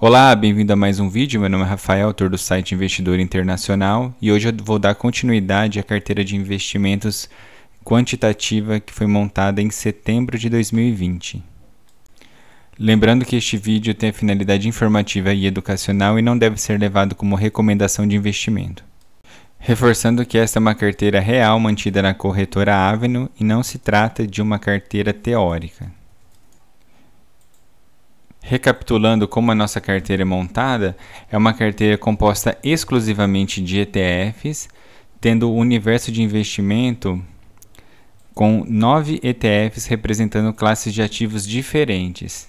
Olá, bem-vindo a mais um vídeo. Meu nome é Rafael, autor do site Investidor Internacional, e hoje eu vou dar continuidade à carteira de investimentos quantitativa que foi montada em setembro de 2020. Lembrando que este vídeo tem a finalidade informativa e educacional e não deve ser levado como recomendação de investimento. Reforçando que esta é uma carteira real mantida na corretora Avenue e não se trata de uma carteira teórica. Recapitulando como a nossa carteira é montada, é uma carteira composta exclusivamente de ETFs, tendo o universo de investimento com 9 ETFs representando classes de ativos diferentes.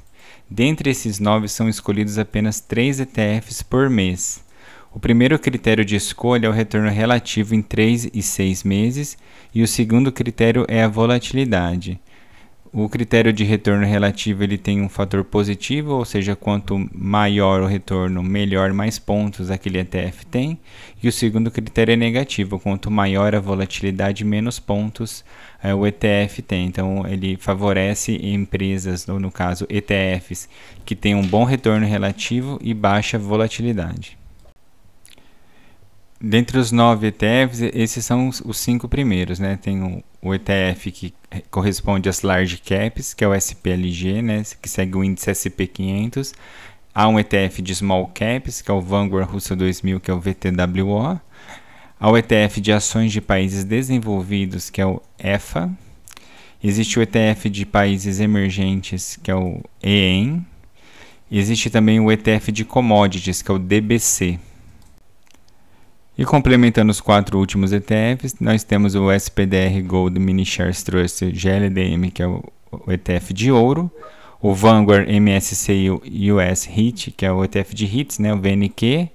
Dentre esses 9 são escolhidos apenas 3 ETFs por mês. O primeiro critério de escolha é o retorno relativo em 3 e 6 meses e o segundo critério é a volatilidade. O critério de retorno relativo ele tem um fator positivo, ou seja, quanto maior o retorno, melhor, mais pontos aquele ETF tem. E o segundo critério é negativo, quanto maior a volatilidade, menos pontos o ETF tem. Então, ele favorece empresas, ou no caso ETFs, que têm um bom retorno relativo e baixa volatilidade. Dentre os 9 ETFs, esses são os 5 primeiros, né? Tem o ETF que corresponde às large caps, que é o SPLG, né? Que segue o índice SP500. Há um ETF de small caps, que é o Vanguard Russell 2000, que é o VTWO. Há o ETF de ações de países desenvolvidos, que é o EFA. Existe o ETF de países emergentes, que é o EEM. Existe também o ETF de commodities, que é o DBC. E complementando os 4 últimos ETFs, nós temos o SPDR Gold Mini Shares Trust GLDM, que é o ETF de ouro, o Vanguard MSCI US HIT, que é o ETF de HITs, né, o VNQ,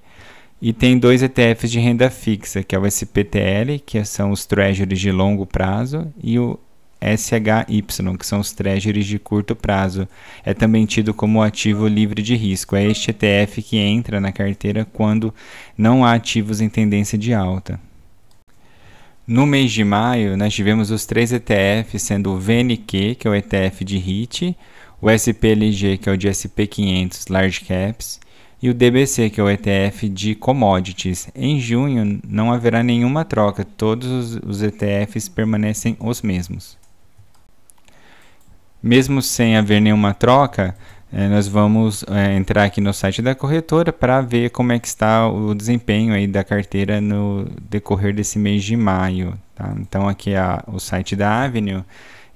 e tem 2 ETFs de renda fixa, que é o SPTL, que são os Treasuries de longo prazo, e o SHY, que são os Treasuries de curto prazo. É também tido como ativo livre de risco. É este ETF que entra na carteira quando não há ativos em tendência de alta. No mês de maio, nós tivemos os 3 ETFs, sendo o VNQ, que é o ETF de HIT, o SPLG, que é o de SP500 Large Caps, e o DBC, que é o ETF de Commodities. Em junho, não haverá nenhuma troca, todos os ETFs permanecem os mesmos. Mesmo sem haver nenhuma troca, nós vamos entrar aqui no site da corretora para ver como é que está o desempenho aí da carteira no decorrer desse mês de maio. Tá? Então aqui é o site da Avenue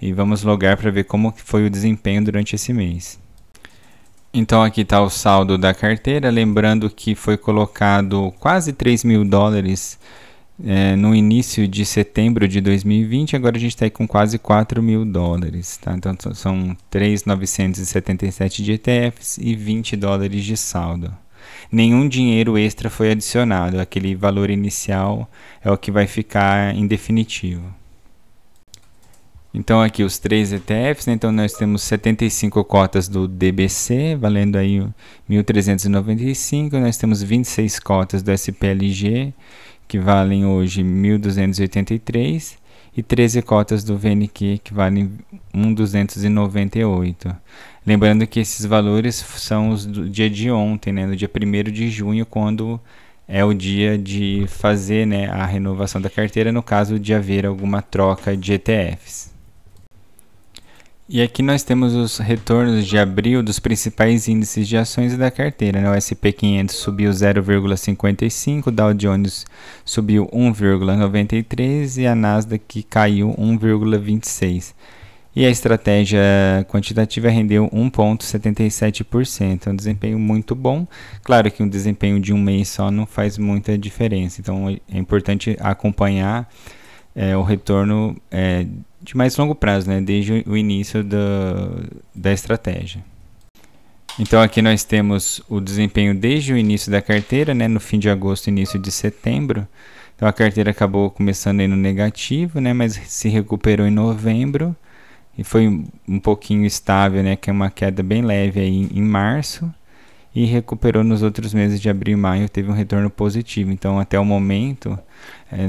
e vamos logar para ver como foi o desempenho durante esse mês. Então aqui está o saldo da carteira, lembrando que foi colocado quase 3 mil dólares no início de setembro de 2020, agora a gente está aí com quase 4 mil dólares. Tá? Então são 3.977 de ETFs e 20 dólares de saldo. Nenhum dinheiro extra foi adicionado, aquele valor inicial é o que vai ficar em definitivo. Então aqui os 3 ETFs, né? Então nós temos 75 cotas do DBC, valendo aí 1.395, nós temos 26 cotas do SPLG, que valem hoje 1.283, e 13 cotas do VNQ, que valem 1.298. Lembrando que esses valores são os do dia de ontem, né? No dia 1º de junho, quando é o dia de fazer, né, a renovação da carteira, no caso de haver alguma troca de ETFs. E aqui nós temos os retornos de abril dos principais índices de ações da carteira. Né? O SP500 subiu 0,55, o Dow Jones subiu 1,93 e a Nasdaq caiu 1,26. E a estratégia quantitativa rendeu 1,77%, um desempenho muito bom. Claro que um desempenho de um mês só não faz muita diferença, então é importante acompanhar o retorno de mais longo prazo, né, desde o início da estratégia. Então aqui nós temos o desempenho desde o início da carteira, né, no fim de agosto, início de setembro. Então a carteira acabou começando aí no negativo, né, mas se recuperou em novembro e foi um pouquinho estável, né, que é uma queda bem leve aí em março, e recuperou nos outros meses de abril e maio, teve um retorno positivo. Então até o momento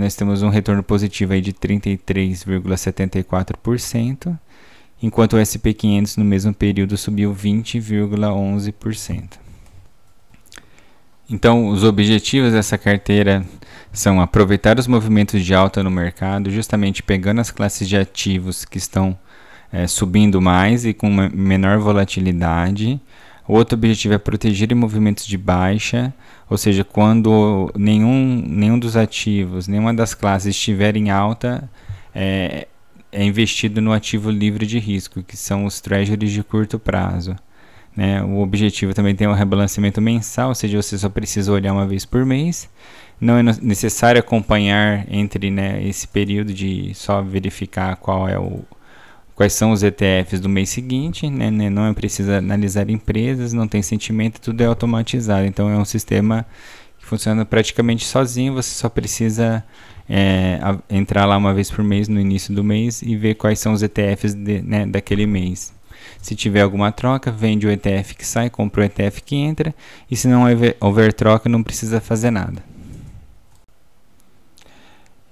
nós temos um retorno positivo aí de 33,74%, enquanto o SP500 no mesmo período subiu 20,11%. Então, os objetivos dessa carteira são aproveitar os movimentos de alta no mercado, justamente pegando as classes de ativos que estão subindo mais e com uma menor volatilidade. O outro objetivo é proteger em movimentos de baixa, ou seja, quando nenhum dos ativos, nenhuma das classes estiver em alta, é investido no ativo livre de risco, que são os treasuries de curto prazo. Né? O objetivo também tem um rebalanceamento mensal, ou seja, você só precisa olhar uma vez por mês. Não é necessário acompanhar entre, né, esse período de só verificar quais são os ETFs do mês seguinte, né? Não é preciso analisar empresas, não tem sentimento, tudo é automatizado. Então é um sistema que funciona praticamente sozinho, você só precisa entrar lá uma vez por mês no início do mês e ver quais são os ETFs daquele mês. Se tiver alguma troca, vende o ETF que sai, compra o ETF que entra, e se não houver troca, não precisa fazer nada.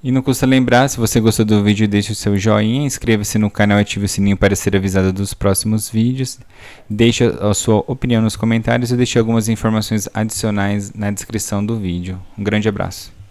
E não custa lembrar, se você gostou do vídeo, deixe o seu joinha, inscreva-se no canal e ative o sininho para ser avisado dos próximos vídeos. Deixe a sua opinião nos comentários e deixe algumas informações adicionais na descrição do vídeo. Um grande abraço.